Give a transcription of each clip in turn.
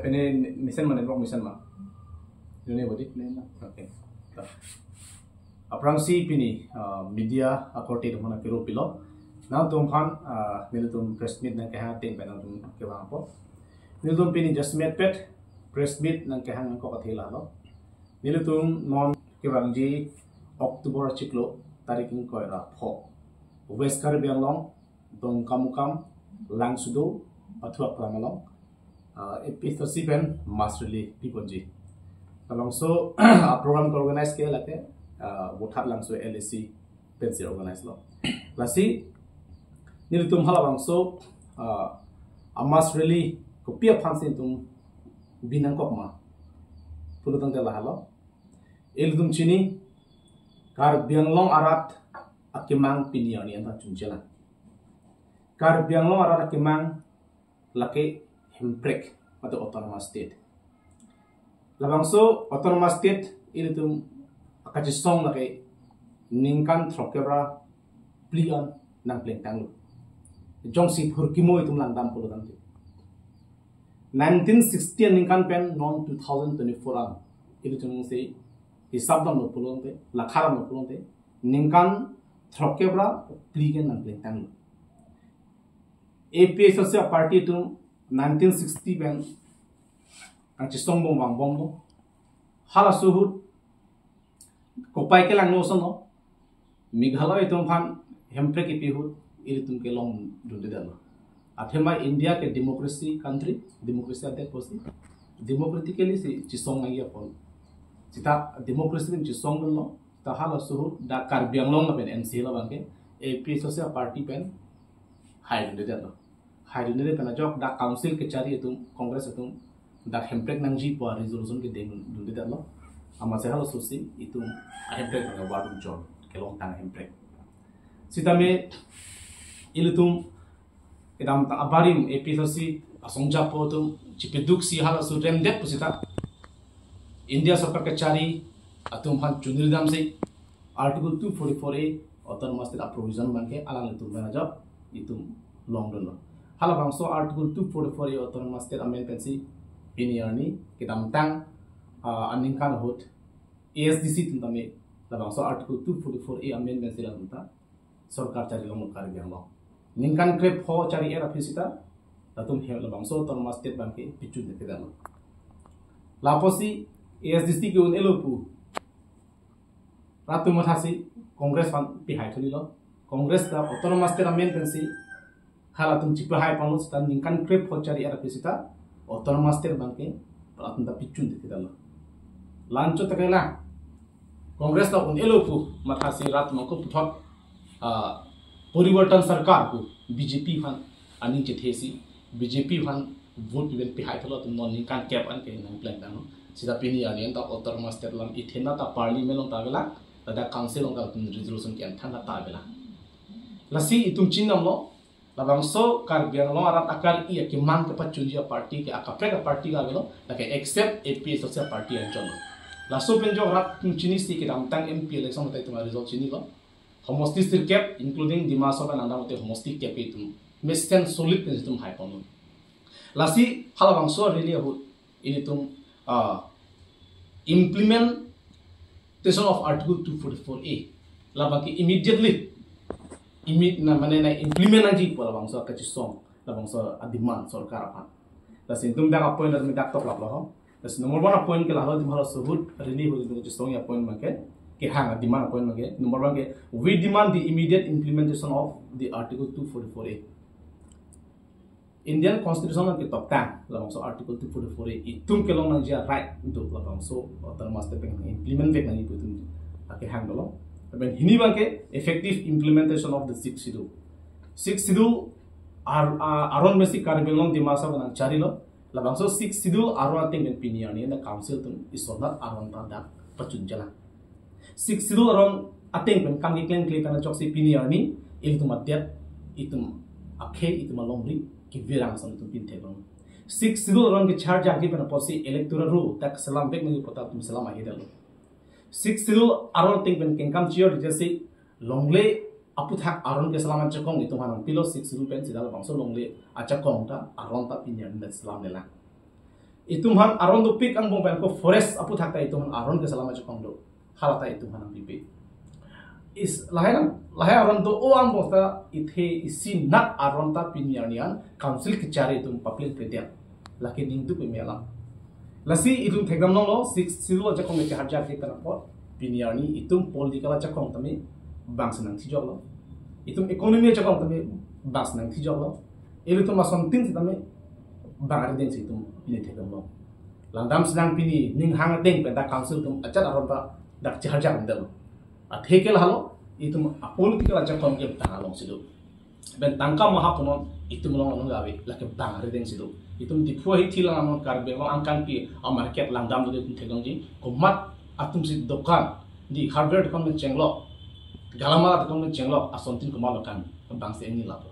Ini mission mana network mission mah? Ini bodi. Oke. Aprang si pini media akorti tu mana kiro pilo. Now tum kan nilu tum press meet nang kehang ting penang tum kewang po. Nilu tum pini just meet pet press meet nang kehang ko kathila lo. Nilu tum non kewang ji Oktober ciklo tariking ko era pho. West Caribbean long dong kamukam lang sudo athua pramalong. Episode 7 masterly people ji. Along so program ko organize kiya late wothat lang so LSC pensi organize lo. Lasi nilu tum hala bang so masterly ko pia phansin tum binang kok ma pulutang tela halo. Ildum chini kar bianglong arat akimang piniani anta chunjela. Kar bianglong arat akimang lake hemprek atau autonomous state. Labangso autonomous state ini tu akajisong lake ningkan trokebra plian nang plentang lu. Jongsi hurkimo itu melandam puluh nanti. 1960 ningkan pen non 2024 an itu cuma si hisab dam lu puluh nanti, lakaram lu puluh nanti. Ningkan trokebra plian nang plentang lu. APA Social Party itu 1960 ben ang chisong bong bang bong bong hala suhut kopai ke lang noson no Meghalaya tum phan hempre ki pihut iri tum ke long dunde dalo athema India ke democracy country democracy ate posi democratically si chisong ngai apon sita democracy ben chisong no ta hala suhut da kar biang long ben NC la bangke APA Social Party ben hai dunde dalo hari ini pernah jawab dak council kecari itu kongres itu dak hemprek nangji po resolution ke deng dulu dah lo ama saya harus susi itu hemprek dengan warum job kelong tang hemprek sitame ilutum kedam abarim episode asongja po tu cipeduk si harus surem dep pusita India सरकार kecari atau han junil dam se article 244A autonomous state provision bangke alang itu pernah jawab itu long run lo hala bangso article 244 autonomous state amendment si piniani kita mentang aningkan hot ASDC tentame la bangso article 244A amendment si la tentang sarkar cari long kar biang lo ningkan grep ho cari era fisita tatum he la bangso autonomous state bangke pichu de kedalo laposi ASDC ke un elopu ratu mathasi kongres fan pihai thuli lo kongres da autonomous state amendment si hala tum cipa hai panus tan ningkan krep ho cari era pisita autonomous state bangke pratunda pichun de kedalo lancho takela kongres ta un elopu mathasi rat mako puthak परिवर्तन सरकार को BJP fun अनि चेथेसी BJP fun vote event पे हाई थलो तुम नॉन निकान कैप अन के नंग प्लान दानो सीधा पिनी आलियन ता autonomous state lam इथेना ता पार्लियामेंट long तागला ता काउंसिल long ता तुम रेजोल्यूशन के अंथाना तागला लसी इतुम चिन्नम लो labangso kar biang lo arat akar iya ki mang ke pachunjia party ke akapre ka party ga gelo lake except APA Social Party an chon la so penjo rat tum chini si ki dam tang MP election tai tuma result chini lo homosti sirkep including dimaso and andamote homosti cap itum mesten solid tum hai pon la si halabangso really hu initum implementation of article 244A labaki immediately na mane na implement aji pola bangso ka chisong la bangso adiman sarkar apa tas intum da point da dak tok lap lo tas number 1 point ke la halo dimhalo subut really hu du chisong ya point make ke hang adiman point make number 1 ke we demand the immediate implementation of the article 244A Indian constitution ke top 10 la bangso article 244A itum ke long na ja right untuk la bangso autonomous state implement ke nani putum ke hang lo ben hini bangke effective implementation of the sixth schedule aron mesi karbelong dimasa banang cari lo labangso sixth schedule aron ting ben piniani na council tum isonat aron tada pachunjala sixth schedule aron ateng ben kangi kleng kana choksi piniani iltum adyat itum akhe itum longri ki virang sam tum pin thebang sixth schedule aron ke charge agi ben posi electoral rule tak salam bek ngi pota tum salam ahidalo six schedule aron ting ben kenkam chior jese longle apu thak aron ke salam chakong itu hanang pilo 6 rupen sidal bangso longle achakong ta aron ta pinyan da salam lela itu han aron do pik ang bong ko forest apu thak ta itu han aron ke salam chakong do halata itu hanang pipe is lahayan aron do o ang bosta ithe isi nak aron ta pinyanian council ke cari itu public pedia laki ning tu pe melam lasi itu thegam lo 6 silu chakong ke hajar ke tanapot pinyani itu political chakong tami bangsa nang tijok lo itu ekonomi chakong tami bangsa nang tijok lo itu mason tin tami bangari deng itu ini thegam lo landam senang pini ning hang deng penta council tum acat aron ta dak hajar ndel athekel halo itu political chakong ke tangalong sidu ben tangka mahapunon itu melong gawe laki bangari deng sidu itu dipuai tilang amon karbe mo angkan pi market landam do thegong ji komat atum si dokan di hardware kon cenglo galamala kon cenglo asontin komalo kan bangsa ini lapo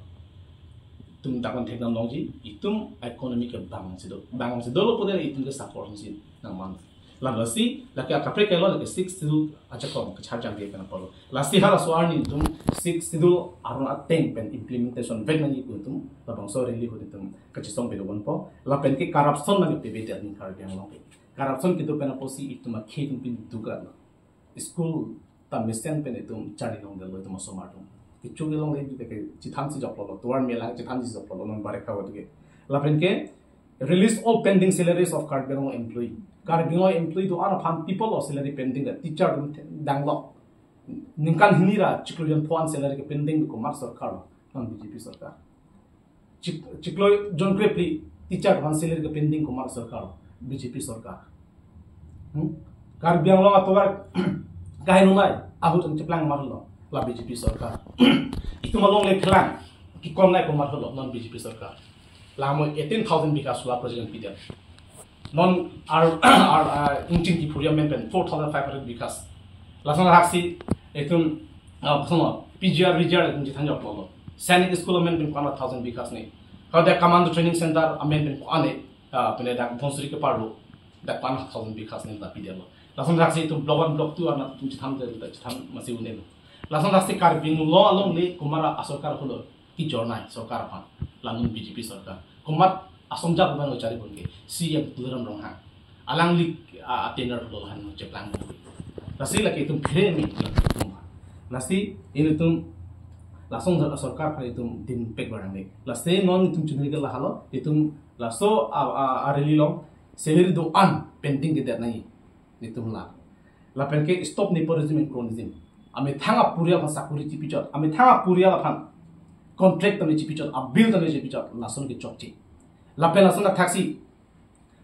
tum takon thegam nongji itum ekonomi ke bang sido lo poder itum ke support si naman lasi laki akapre kelo laki 6 sidu aja kom ke charjang dia kana polo lasi hala soarni itum 6 sidu arun ateng pen implementation vek nani itum labang so reli ko itum kachisong bedon po la pen ke corruption nani pebet ni kar yang long corruption kitu pena posi itum akhe tum pin duga school ta mesen pen itum chari long delo itum somatum kichu long le ke chitham si job lo tuar mela chitham si job lo non bare ka watuge la pen ke release all pending salaries of carbon employee carbon employee to ana pham people or salary pending teacher danglo ningkan hinira chiklojan phone salary ke pending ko mar sarkar non bjp sarkar chiklo jon krepli teacher phone salary ke pending ko mar sarkar bjp sarkar carbon lo atobar kahin nai ahu tan cheplang marlo la bjp sarkar itu malong le khlang ki kom nai ko marlo non bjp sarkar lamo 18000 bika solar project pidel non inchin ki puria men 4500 bikas lasan haksi etun sono pgr region ni thanjok lo sanic school men 1000 bikas ni kada command training center amen ane pene da phonsri ke parlo da 1000 bikas ni da pidel lasan haksi tu block 2 ana tu tham de da tham masi une lasan haksi kar bing lo along le kumara asokar holo ki jornai sokar pa lamun bjp sarkar kumat asomja ko bang cari bonke CM turam rong ha alang lik atener lo han ceplang lasi laki itu keren ni lasi ini tum lasong sarkar pa itu din pek barang ni lasi non itu chunri ke lahalo itu laso areli long salary do an pending ke dat nai itu la pen ke stop nepotism and cronyism ame thanga puria ka sakuri chipicot ame thanga puria la phan contract tami chipicot a bill tami chipicot lason ke chokchi lapela sona taxi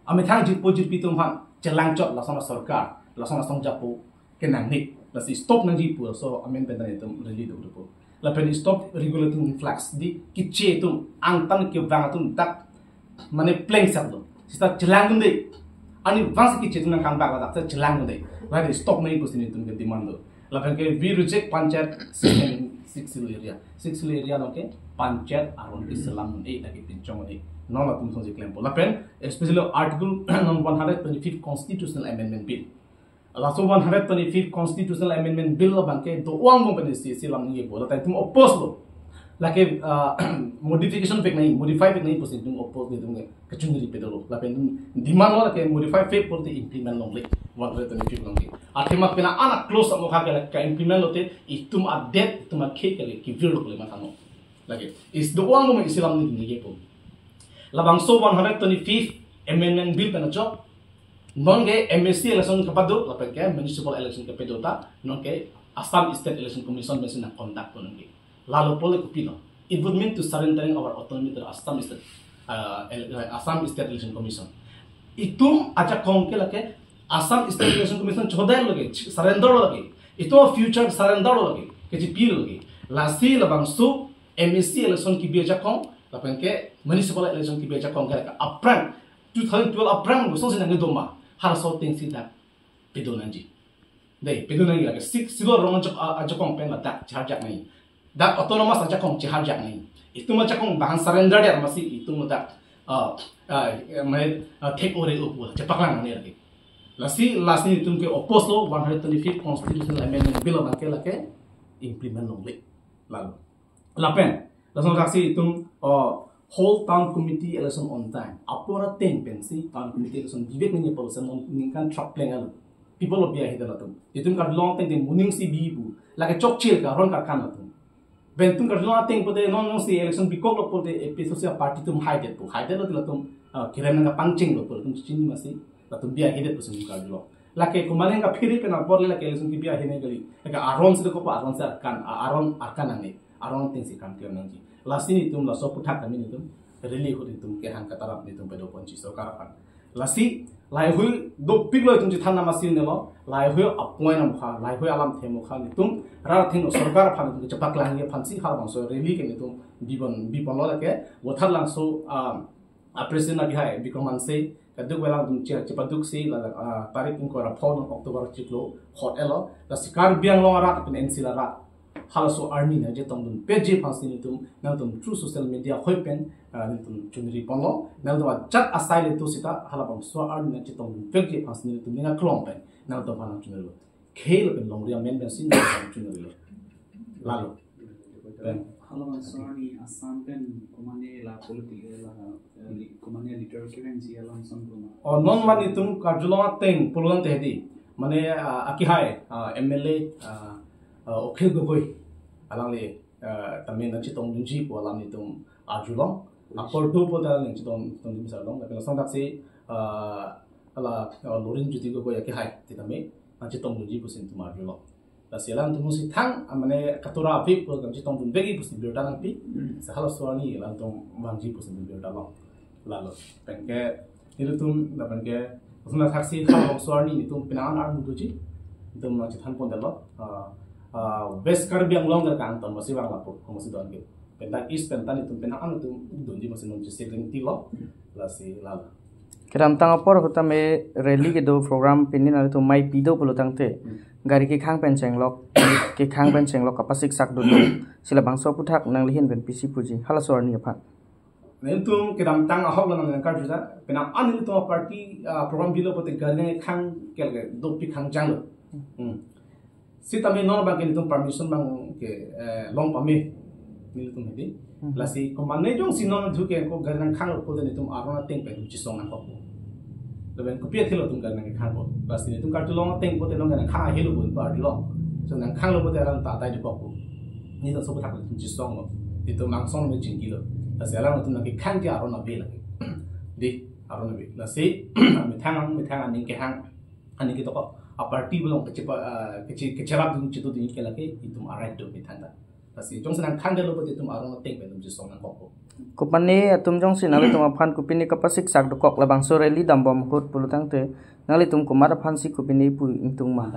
ame thang ji pojit pitum han chelang chot la sona sarkar la sona songjapo kenang nik la si stop nang ji pu so amen ben dan itum reli do do la pen stop regulating influx di kiche tum angtan ke bang tum tak mane plank sabdo sita chelang gunde ani vans kiche tum kang ba da chelang gunde la stop nai pusin tum ke demand do la pen ke we reject panchayat system 6 area no ke panchayat aron ke salam e lagi pinchong ni non la tum sonji claim la pen especially article non 125th constitutional amendment bill la so 125th constitutional amendment bill la banke do wang mo pen si lam ni bola tai tum oppose lo la ke modification pek nahi modify pek nahi posin tum oppose de tum ke chungri pe do la pen demand la ke modify pek por the implement long le 125th long le athema pena ana close mo kha ke implement lote itum a det tum a ke ki vir lo le matano lagi is do wang mo isilam ni ge po labang so 125th amendment bill pena job non ke MSC election ke padu la ke municipal election ke pedota non ke Assam State Election Commission mesin na conduct non ke lalo pole ko pino it would mean to surrendering our autonomy to Assam State Election Commission itum aja kongke la ke Assam State Election Commission chodai loge surrender loge itu future surrender loge ke ji pil loge lasi labang so MSC election ki biaja kong lapan ke municipal election ki beja kong ka aprang 2012 aprang so sinang doma har so ting sida pedonanji dei pedonanji la ke silo rong aja kong pen la dak charjak nai dak autonomous aja kong charjak nai itu ma kong bahan surrender dia masih itu ma dak take over upu cepaklang ne lagi lasi itu ke oppose lo 125th constitutional amendment bill la ke implement no le lalu lapen langsung saksi itu whole town committee election on time apora ten pensi town committee election bibek ni policy kan truck plan people of biya hidala tum itum ka long ten muning si bibu lage chok chil ka ron ka kan tum ben tum ka long ten pote non si election bikok lo pote episode party tum hide lo tum kiran nga pangching lo tum chini masi tum biya hidet pusum ka lo lake kumane nga phiri pena porle lake election ki biya hine gali lake aron se ko aron se kan aron arkan ane aron ten si kan kiran ngi lasi tum la so puthak kami tum reli ho tum ke han katarap ni tum pedo ponchi so karapan lasi lai hui do piglo tum ji thanna masi ne lo lai hui appoint nam kha lai hui alam themo kha ni tum ra thing sarkar phan tum chapak lang ye phansi har bang so reli ke ni tum bibon lo lake wothar lang so president na bihai bikroman se kaduk welang tum chapaduk se la tarik ko ra phone october chiklo hot elo la sikar biang lo ra pin NC la ra halaso army na je tong dun peje phansi ni tum na tum true social media hoipen ni tum chunri ponlo na do chat asile to sita halabam so army na je tong dun peje phansi ni tum ninga klong pen na do phana chunri khel pen long ria men ben sin chunri lalo halaman so army assam pen komane la political la komane liter currency alam sangruma non mani tum karjulong teng pulon te di mane akihai MLA okhel goi alang le tamen na chitong dunji po alam ni tum ajulong apor do po dal ni chitong tum sa long la sang dak se ala lorin juti goi akihai ti tame na chitong dunji po sin tum ajulong la selang tum si thang amane katura api po gam chitong dun begi po sin biota nang pi sa halos suani lang tum bangji po sin biota long lalu pengke itu tum da pengke usna taksi halos suani ni tum pinangan armu tuji tum na chithan pon dalo West Karbiang longer kan ton masih bang lapor masih don gitu. Pentan East pentan itu penang itu donji masih nonji seling tilo lasi lala. Kiram tang apor hutame rally ke do program pinin ada tu mai pido puluh tang te gari ke khang pen chenglok ke khang pen chenglok kapasik sak do sila bangso puthak nang lihin ben pisi puji hala sorni apa. Nah itu kiram tang ahok lang nang karju da penang an itu party program bilo pote gari khang kel do pi khang jang lo. Si tami non bang kini tum permission bang ke long pami ni tum hedi lasi komane jong si non thu ke ko garan khang ko de tum arona teng pe chi song na ko leben ko pia thilo tum garan khang ko lasi ni tum kar tu long teng ko de long garan khang helu bun par di long so nang khang lo bo de ran ta tai ko ko ni to so ba tum chi song lo di tum mang song me jing gi lo lasi ala tum na ke khang ja arona be la di arona be lasi mi thang ni ke hang ani ki to ko party belum kecerap dulu citu dulu ke lagi itu arai tu betanda pasti jong senang khang dulu betul itu arong teng belum jisong nang koko kupani atum jong sin ali tum aphan kupini kapasik sak dokok labang soreli dambam hut pulutang te ngali tum kumar aphan si kupini pu intung ma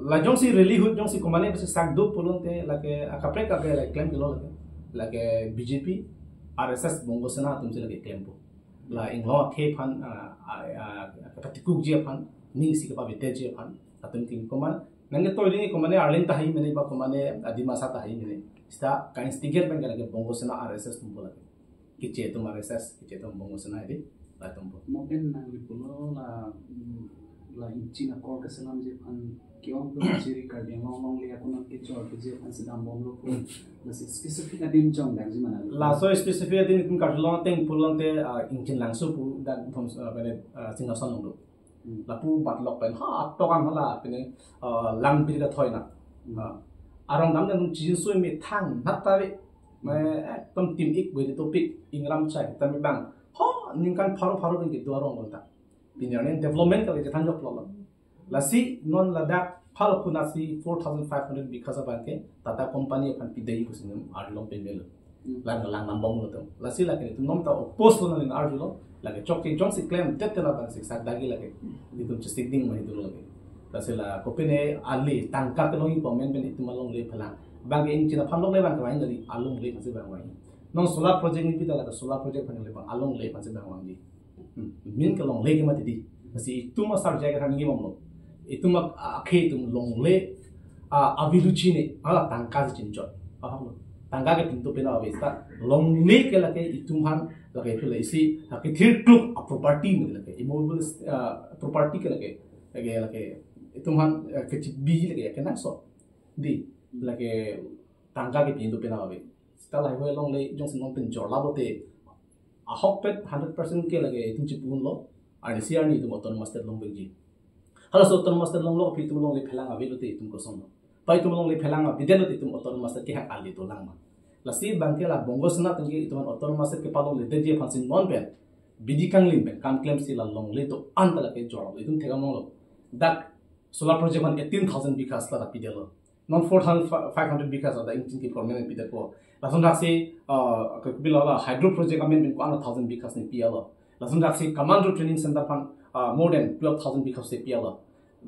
la jong si reli hut jong si kumane besi sak do pulun te lagi akapre ka be claim kilo lagi BJP RSS bongo sena tum si lagi claim po la inglo ke phan katikuk je phan ning si ka bete je phan atum king koman nange to ri komane arlen ta hai mene ba komane adimasa ta hai mene sta ka instigate ban ga bongo sena RSS tum bola kiche tum RSS kiche tum bongo sena ide la tum bo moken nang lipulo la inchina ko ka salam je phan kyong ko chiri ka de long le ko nang ke chor ke je phan sidam bom lo ko la specific adim chong dang ji mana la so specific adim kum ka long teng pulong te inchin lang su pu dan thom bane singa son lo lapu bat lok pen ha to kan hala pene lang bir ga thoi na arong dam dam chi sui me thang nat ta we me tom tim ik we topic ingram chai tam bang ho ning kan pharo ke duarong ta pinane development ka je than jok lo la si non ladak phalo kuna si 4500 because of anke tata company kan pidai pusinam arlong pe mel lang nam bong lo to la si la ke tu nom ta post lo na arjulo lagi chokki jong si claim tetela bang sik sak dagi lagi itu chistik ding mai dulu lagi tasela kopene ali tangka ke longi pomen ben itu malong le phalang bang ing china phamlong le bang kai ngali along le phase bang wai non solar project ni pita la solar project phang le bang along le phase bang wang di min ke long le ke mati di masi itu ma sar jaga kan ngi mom lo itu ma akhe tum long le aviluchi ne ala tangka chin chot aham tangga ke pintu pena avesta long le ke lake itu han lage phile isi ke thir kluk property me lage immovable property ke lage itu han ke bi lage ke na so di lage tangga ke pintu pena babe setelah hoi long le jong sin pen jor labote a hokpet 100% ke lage itum chipun lo ani siar ni itum autonomous state long beji hala so autonomous state long lo pi itum long le phelang abe lo te itum ko som pai itum long le phelang abe de lo te itum autonomous state ke hak ali to lang ma la si bangke la bongo sna tenge itum autonomous state ke palong le de je phansin non pen bidi kang lim pen kam claim si la long le to antala ke jor itum thega mong lo dak solar project man 18000 bikas la pi de lo non 4500 bikas ada ingin ki permanent pi de ko langsung dak si bila hydro project amen bin ko 1000 bikas ni pi lo langsung dak si commando training center pan more than 12000 bikas ni pi lo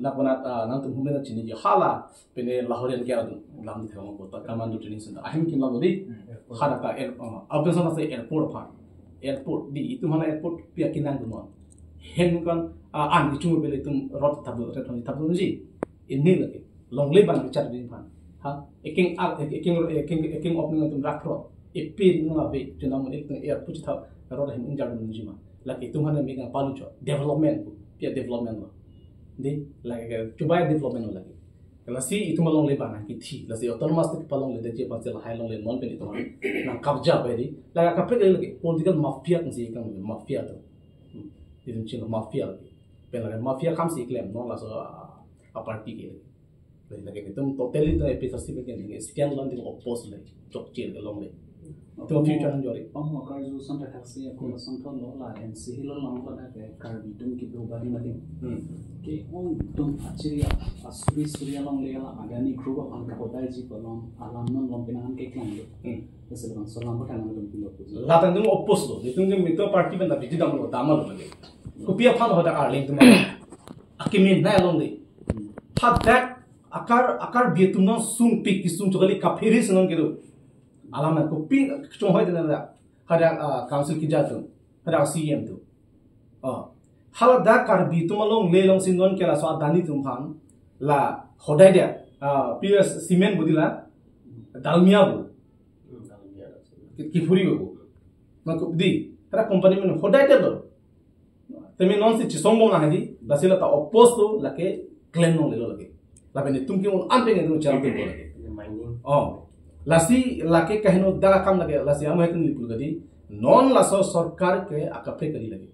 la kona nang tum humena chini ji hala pene lahorian ke adu lam ni thang ko ta commando training center ahim kin la di hada ka abdesona se airport pan airport di itu mana airport pia kinang du non hen kan an ki chumu bele tum rot tabu retoni tabu ji ini lagi long le ban bicara di pan ha eking opening tum rakro epir nga be jena mo ek airport tha rot hen injar du ji ma lagi itu mana mega palu cho development pia development lo di lagi coba development lagi kalau si itu malong le ban ki thi la si autonomous ke palong le de pa sel hai long le non pe itu na kabja pe di lagi kapre lagi political mafia kan si kan mafia tu itu cina mafia lagi pelajar mafia kam si klaim non lah so a party ke lagi kita totally itu episode sih begini sekian long ting oppose lagi cok cil ke long le itu future yang jori pamu akar ju sampai taksi aku sampai lo lah NC lo long lo ada kar bidung ki berubah nanti ke on tum aciri asuri surya long le lah agani group of angka hodai ji kolong alam non long pinangan ke klan lo Sekarang solam berkangan dengan pilot. Latan itu oppose lo, itu mungkin party benda biji dalam lo tamal lo lagi. Kupia pan hoda arling tu mana? Akimin naik long le. Hadak akar bietum non sung pik kisung cokali kapiri senang gitu. Alamat kopi cuma hoy dengan ada council kijatu, ada CM tu. Haladak kar bietum long le long sinon kela so adani tumpan la hodai dia. PS cement budila dalmia bu. Kifuri bu. Nak di, ada company mana hodai dia tu. Tapi non si cisongbong na hadi, lasila ta oppose tu lake claim non le lo lagi. Lape ni tum kiun ampeng itu cara tu lagi. Lasi lake kahino daga kam lagi, lasi amu itu ni pul gadi non laso sarkar ke akapre kari lagi.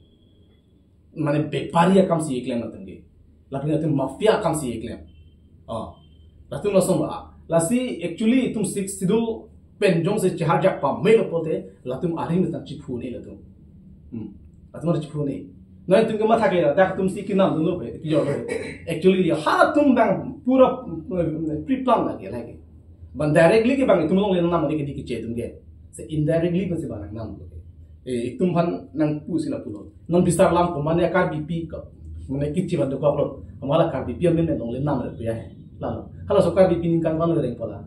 Mane beparia kam si claim na tenge. Lape ni tum mafia kam si claim. Lalu langsung lasi actually tum six sidul penjong se cahajak pa melo pote latum aring na cipu ni latum. Latum cipu ni. Nah tum kemana kaya dah tum si kinam tu lope kijau actually dia hal tum bang pura pre-plan lagi. Ban directly ke bang tum long lena nama ni ke tum ke. Se indirectly pun se bang nam lope. Tum han nang pu sila pulo. Non bisa lam ko mana kar BP ko. Mana kici bantu ko upload. Amala kar BP men long lena nama le ya. Lalu kalau sokar BP ni kan mana reng pola.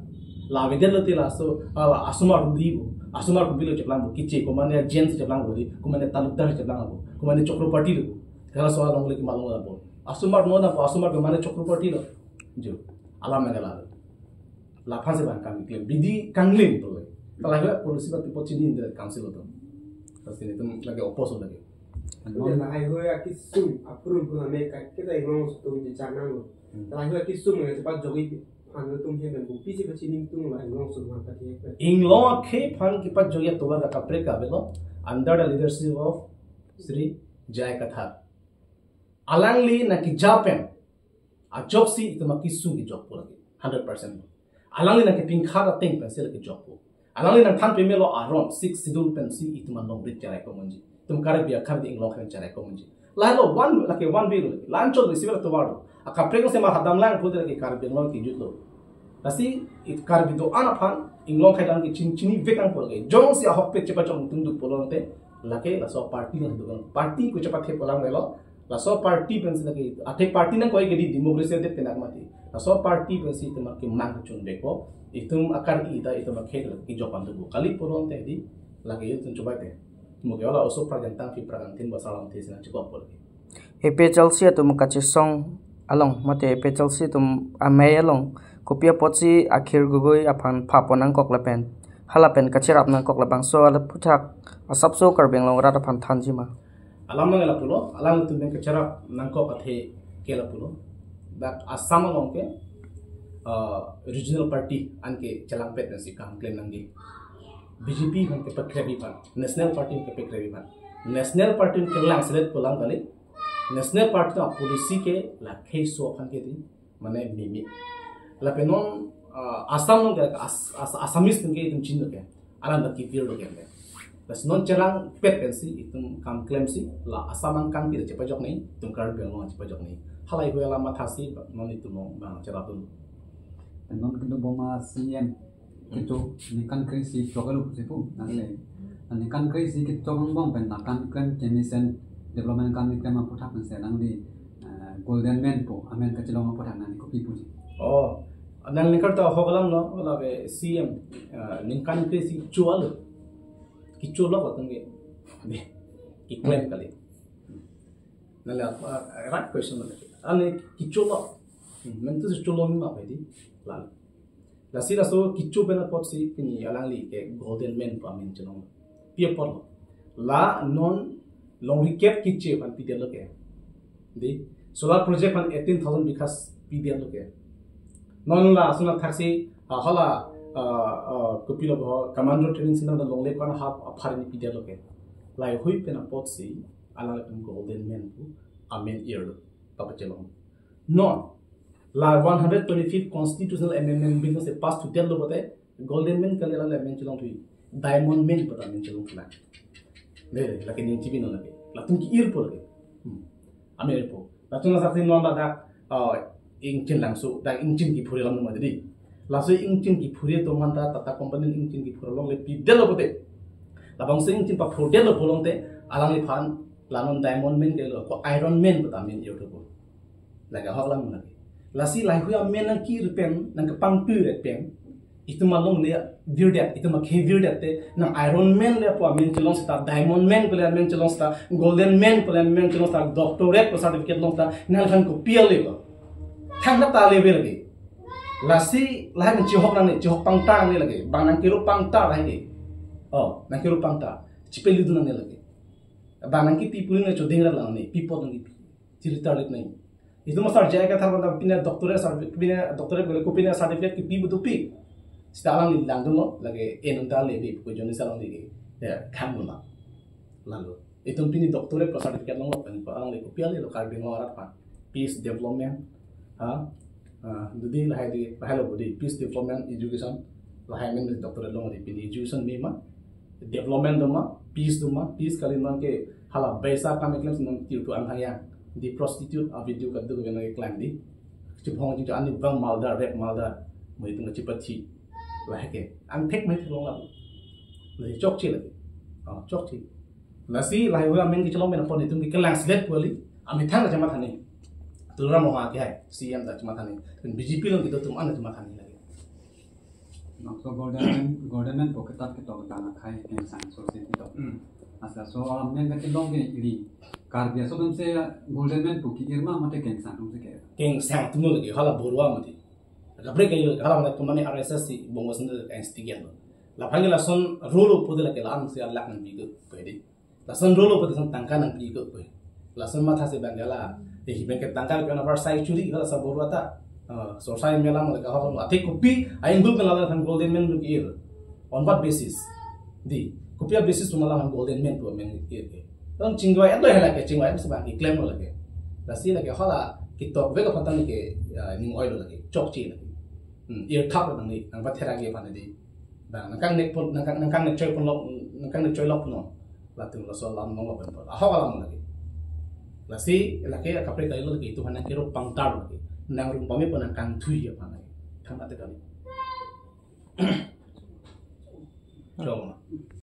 La vedel lo tila so asumar dibu. Asumar ko bilo ceplang kici ko mana gens ceplang bodi. Ko mana talukdar ceplang bo. Kumane Chakraparti lo, kalau soal long lagi malu lah bo. Asumar no na asumar kumane Chakraparti lo, jo. Alam mana lah. Lapan seban kami klaim bidi kanglim tu le. Kalau juga polisi berarti pocini dari council itu. Pasti itu lagi oppose lagi. Kalau lah ayo ya kisum, approve pun mereka kita ingin satu di sana lo. Kalau ayo kisum ya cepat jogi anu tum hendak bukti sih pocini tu lah ingin semua tadi. Inglo ke pan kipat jogi tu baga kapre kabelo under the leadership of Sri Jaya Kathar. Alangli na ki Japan a job si itu maki sungi job pula 100%. Alangli na ki pingkhara ting pensel ki job pula. Alangli na than pemelo aron 6 sidul pensi itu man long brit jarai ko manji. Tum kare biya khar di inglo khan jarai ko manji. Lailo one bill lancho receiver to wado. Aka prego se ma hadam lang pudre ki kar bi long ki jutlo. Tasi it kar bi do ana phan inglo khaidan ki chini vekang pula ge. Jong si a hoppe chepa chong tunduk polonte lake laso party na dugan party ko cepat he polang melo laso party pensi lagi ate party na koi gedi democracy de tenak mati laso party pensi tema ki mang chun beko itum akar ida itu makhe ki jopan tu kali polon te di lagi itu coba te mo wala oso pragantang fi pragantin basalam te sina chiko pol epe chalsi tu mukache song along mate epe chalsi tum amay along kopia potsi akhir gugoi aphan phaponang koklapen halapen kachirap nang kok labang so ala putak asap so karbeng long rata pan thanji ma alam nang la pulo alam tu ben kachirap nang kok athe ke la pulo that asam long ke regional party anke chalang pet na si kam claim nangi BJP kan ke pakrebi pan national party ke pakrebi pan national party ke lang select pulang kali national party na policy ke la keso kan ke di mane mimi la penon asam no ke asamis ke itum chin ke alam da ki feel ke Las non cerang pet pensi itu kam claim si la asamang kan tidak cepat jok nih itu kar belong cepat jok nih halai gue lama thasi non itu mau bang cerah tuh non kendo boma CM itu nikan krisi tokalu sipu nanti nikan krisi kita bang pen nakan kan kemisen development kan kita mampu tak pensi nang di golden man po amen kecilong mampu tak nanti kopi puji oh dan nikan tahu hogalam no la be CM nikan krisi jual kicu lo kok tunggu deh iklan kali nala right question mana ane kicu lo mentu kicu lo ni apa ini lalu lasi laso kicu benar pot si ini alang li ke golden man pamin cenong pia pot la non long recap kicu pan pidel lo ke di solar project pan 18,000 bikas pidel lo ke non la suna taxi hala kopilo bo commando training center da longle kan half apharin pidia loke lai hui pena potsi ala tum golden man pu amen year papachelong non la 125th constitutional amendment bill se pass to tell bote golden man kale la men chelong thui diamond man pata men chelong thla le la ke ning chibi no lage la tum ki year po lage amen po la tum sa tin non da ing chen lang so da ing chin ki phuri lam ma di laso ingchin ki phuri to manta tata company ingchin ki phurolong le pidelo bote labang se ingchin pa phrodelo bolong te alang le phan lanon diamond men ke lo ko iron man bata men yo to bo laga hoklam na lasi lai huya men nang ki repen nang pang tu re pen itu malong le virdat itu ma ke virdat te nang iron man le po men chelong sta diamond man ko le men chelong sta golden man ko le men chelong sta doctorate ko certificate long sta nal khan ko pial le lo thang na ta level ge lasi lahan cihok nang cihok pangta ni lagi bang nang kiro pangta lagi oh nang kiro pangta cipeli du nang lagi bang nang ki people ni choding ra lang ni people nang ki cerita lit nahi itu masar jaya ka thar banda pina doctorate gole ko pina certificate ki pi butu pi stalang ni lang dun lagi enunta le bi ko joni salang di ya kamuna lalu itu pini doctorate ko certificate long pan ko alang le ko piali lo kar bingo arat pa peace development ha jadi lahai di bahalo bodi peace development education lahai men doctor long di pin education me ma development doma peace kali non ke hala baisa kam eklam non tiu tu ang haya di prostitute a video ka du gena eklam di chupong ji ani bang malda rep malda moi tu chipati lahai ke ang tek mai long la le chok chi le chok chi nasi lahai wa men ki chalong men pon itu ki kelang slet poli ami thang jama thani Tulra mau ngaki hai, CM tak cuma thani, dan BJP lo gitu tuh mana cuma thani lagi. Nakso golden man poketat kita utang kai kensan sosial itu. Asal soal men kecilong ke ini, karya sebelum saya golden man puki irma mate kensan tuh sih. Kensan tuh lagi, hala borwa mati. Kabre kayu, hala mana kemana RSS si bongos itu instigate lo. Lapang lason rolo pun lagi lah, sih Allah nan bigo, kau lason rolo pun lason tangkan nan bigo, kau. Lason mata si bangala. Jadi bengket tangkal kena bersai curi kalau sabor wata, sosai melang mereka hafal. Ati kopi, aing dulu menalar kan golden man berkir, on what basis? Di kopi basis menalar kan golden man tuh men berkir. Orang cingguai itu yang lagi cingguai itu sebagai klaim lagi. Lasi lagi hala kita vega patang lagi ning oil lagi, cok ci lagi. Ear cup lagi, nang batera lagi apa nanti. Dan nangkang nek pun nangkang nek coy pun nangkang nek coy lop pun. Latin laso lam nong lop pun. Ahok alam lagi. Lasi laki kapre kailo lagi itu hanya kiro pangtar lagi nang rumpami pun akan tui apa lagi kan ada kali coba